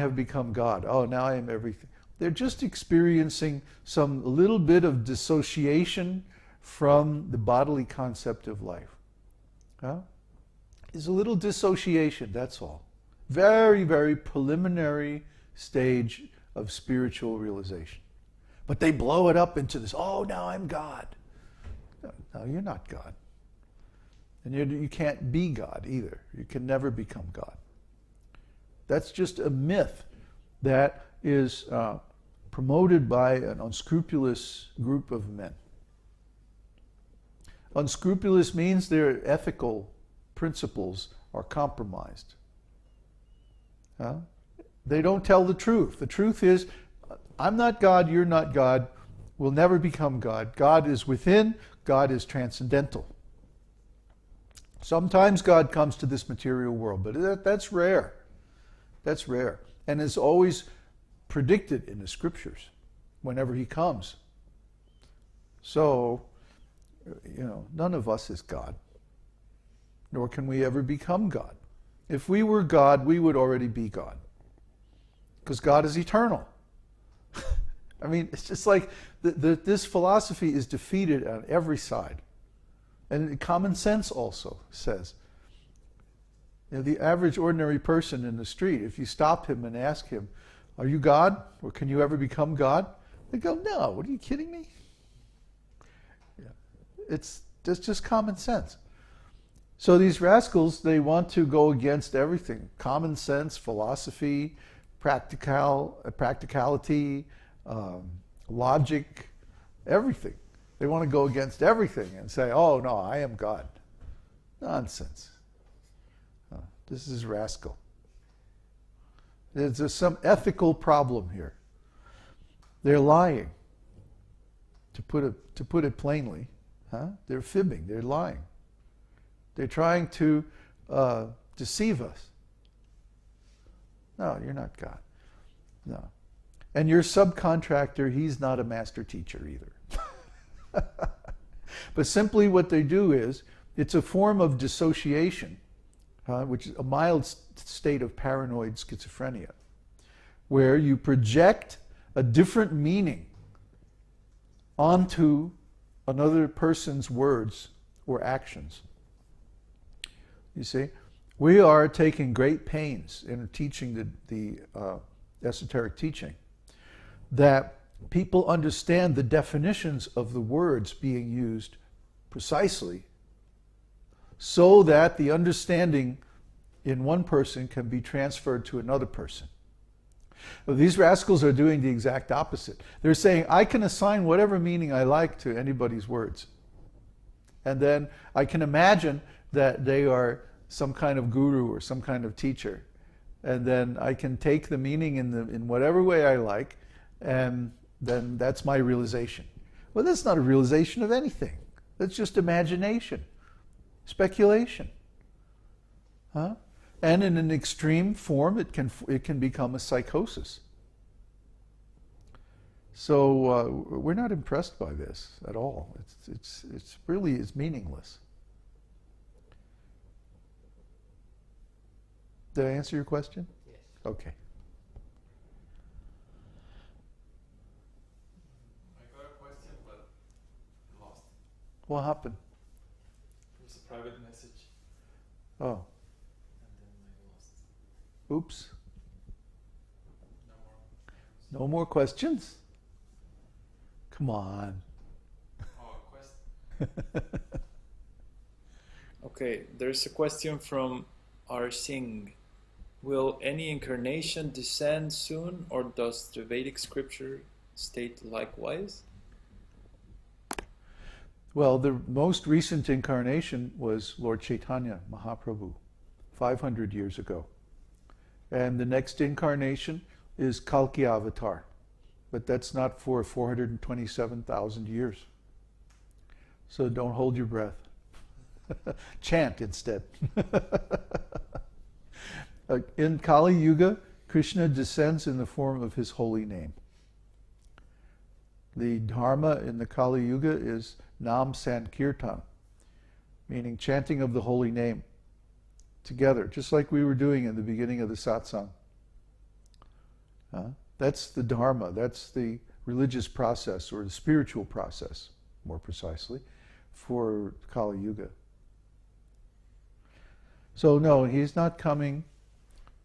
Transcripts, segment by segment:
have become God. Oh, now I am everything. They're just experiencing some little bit of dissociation from the bodily concept of life. Huh? It's a little dissociation, that's all. Very, very preliminary stage of spiritual realization. But they blow it up into this, oh, now I'm God. No, you're not God. And you can't be God either. You can never become God. That's just a myth that is promoted by an unscrupulous group of men. Unscrupulous means their ethical principles are compromised. They don't tell the truth. The truth is, I'm not God, you're not God, we'll never become God. God is within, God is transcendental. Sometimes God comes to this material world, but that's rare. That's rare. And is always predicted in the scriptures whenever he comes. So, none of us is God, nor can we ever become God. If we were God, we would already be God, because God is eternal. I mean, it's just like this philosophy is defeated on every side. And common sense also says, the average ordinary person in the street, if you stop him and ask him, are you God? Or can you ever become God? They go, no, what are you kidding me? Yeah. It's just common sense. So these rascals, they want to go against everything. Common sense, philosophy, practicality, logic, everything. They want to go against everything and say, oh no, I am God. Nonsense. This is rascal. There's some ethical problem here. They're lying. To put it plainly, they're fibbing. They're lying. They're trying to deceive us. No, you're not God. No. And your subcontractor, he's not a master teacher either. But simply what they do is, it's a form of dissociation, which is a mild state of paranoid schizophrenia, where you project a different meaning onto another person's words or actions. You see, we are taking great pains in teaching the esoteric teaching that people understand the definitions of the words being used precisely, so that the understanding in one person can be transferred to another person. Well, these rascals are doing the exact opposite. They're saying, I can assign whatever meaning I like to anybody's words. And then I can imagine that they are some kind of guru or some kind of teacher. And then I can take the meaning in whatever way I like, and then that's my realization. Well, that's not a realization of anything. That's just imagination, speculation. And in an extreme form, it can become a psychosis. So we're not impressed by this at all. It's really meaningless. Did I answer your question? Yes. Okay. I got a question, but lost. What happened? It was a private message, Oh, and then I lost. oops. No more. No more questions? Come on. Oh, a question. Okay, there's a question from R. Singh. Will any incarnation descend soon, or does the Vedic scripture state likewise? Well, the most recent incarnation was Lord Chaitanya Mahaprabhu, 500 years ago. And the next incarnation is Kalki Avatar. But that's not for 427,000 years. So don't hold your breath. Chant instead. In Kali Yuga, Krishna descends in the form of his holy name. The dharma in the Kali Yuga is Nam Sankirtan, meaning chanting of the holy name together, just like we were doing in the beginning of the Satsang. That's the Dharma. That's the religious process, or the spiritual process, more precisely, for Kali Yuga. So no, he's not coming.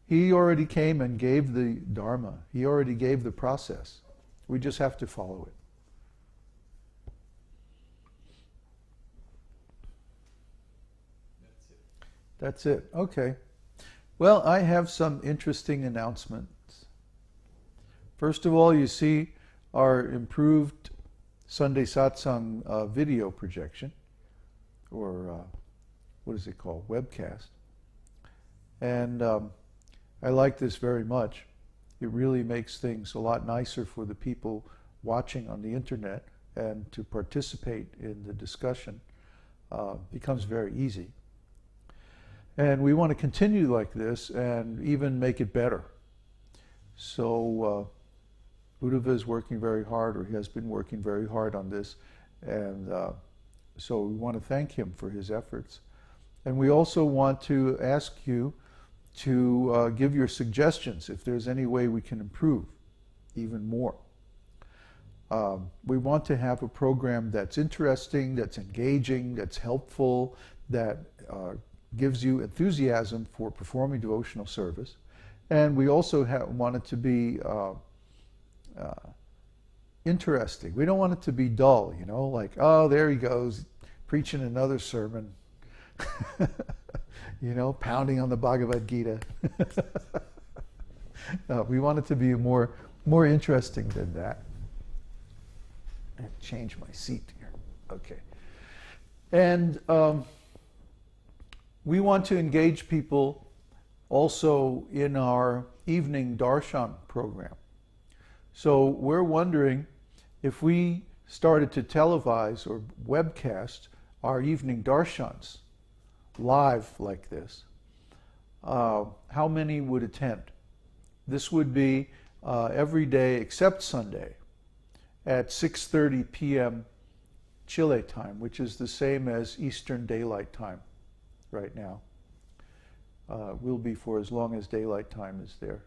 He already came and gave the Dharma. He already gave the process. We just have to follow it. That's it. That's it. Okay. Well, I have some interesting announcements. First of all, you see our improved Sunday Satsang video projection, or what is it called? Webcast. And I like this very much. It really makes things a lot nicer for the people watching on the internet, and to participate in the discussion becomes very easy. And we want to continue like this and even make it better. So Uddhava is working very hard, or he has been working very hard on this, and so we want to thank him for his efforts. And we also want to ask you to give your suggestions if there's any way we can improve even more. We want to have a program that's interesting, that's engaging, that's helpful, that gives you enthusiasm for performing devotional service. And we also want it to be interesting. We don't want it to be dull, you know, like, oh, there he goes, preaching another sermon, you know, pounding on the Bhagavad-gītā. We want it to be more interesting than that. I have to change my seat here. Okay. And we want to engage people also in our evening darshan program. So we're wondering if we started to televise or webcast our evening darshans live like this, how many would attend? This would be every day except Sunday at 6:30 p.m. Chile time, which is the same as Eastern Daylight Time right now. Will be for as long as daylight time is there.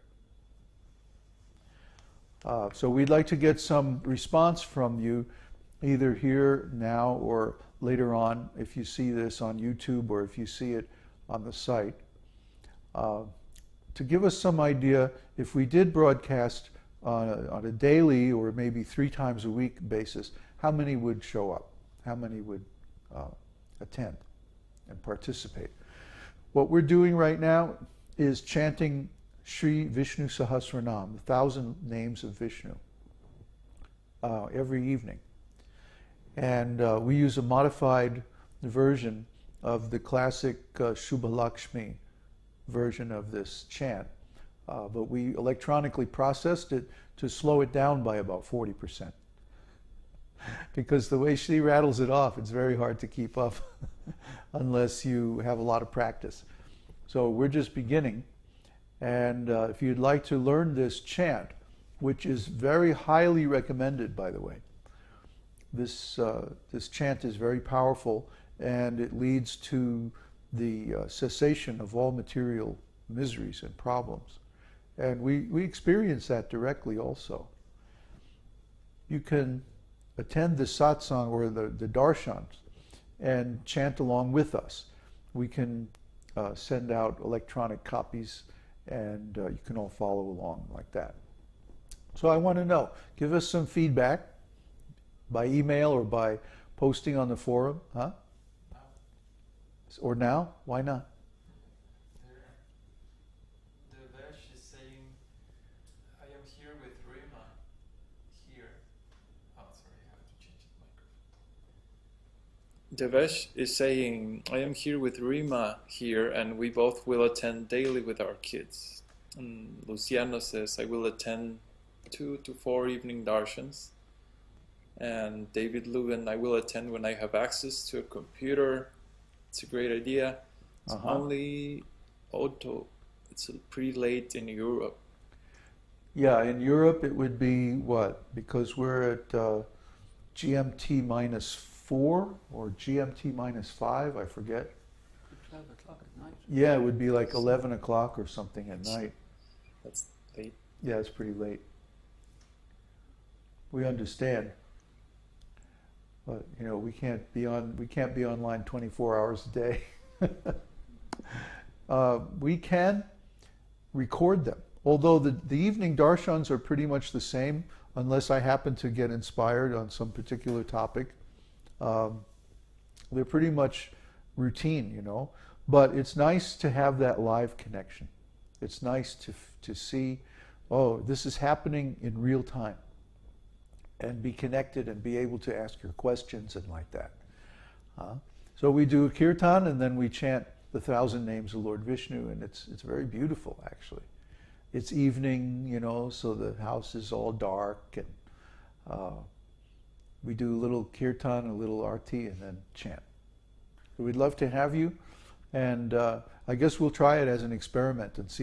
So we'd like to get some response from you, either here now or later on, if you see this on YouTube or if you see it on the site, to give us some idea, if we did broadcast on a daily or maybe 3 times a week basis, how many would show up? How many would attend and participate? What we're doing right now is chanting Sri Vishnu Sahasranam, 1,000 names of Vishnu, every evening. And we use a modified version of the classic Shubha-Lakshmi version of this chant. But we electronically processed it to slow it down by about 40%. Because the way she rattles it off, it's very hard to keep up unless you have a lot of practice. So we're just beginning. And if you'd like to learn this chant, which is very highly recommended, by the way, this chant is very powerful, and it leads to the cessation of all material miseries and problems. And we experience that directly also. You can attend the satsang or the darshans and chant along with us. We can send out electronic copies, and you can all follow along like that. So I want to know, give us some feedback by email or by posting on the forum, huh? Or now? Why not? The verse is saying, I am here with Rima here. Oh, sorry, I have to change the microphone. Devesh is saying, I am here with Rima here, and we both will attend daily with our kids. And Luciano says, I will attend 2 to 4 evening darshans. And David Lubin, I will attend when I have access to a computer. It's a great idea. It's only auto. It's pretty late in Europe. Yeah, in Europe it would be what? Because we're at GMT -4 or GMT -5, I forget. 12 o'clock at night. Yeah, it would be like 11 o'clock or something at night. That's late. Yeah, it's pretty late. We understand, but we can't be online 24 hours a day. We can record them, although the evening darshans are pretty much the same, unless I happen to get inspired on some particular topic. They're pretty much routine, but it's nice to have that live connection. It's nice to see, oh, this is happening in real time, and be connected and be able to ask your questions and like that. So we do a kirtan, and then we chant the 1,000 names of Lord Vishnu, and it's very beautiful, actually. It's evening, so the house is all dark, and we do a little kirtan, a little arti, and then chant. So we'd love to have you, and I guess we'll try it as an experiment and see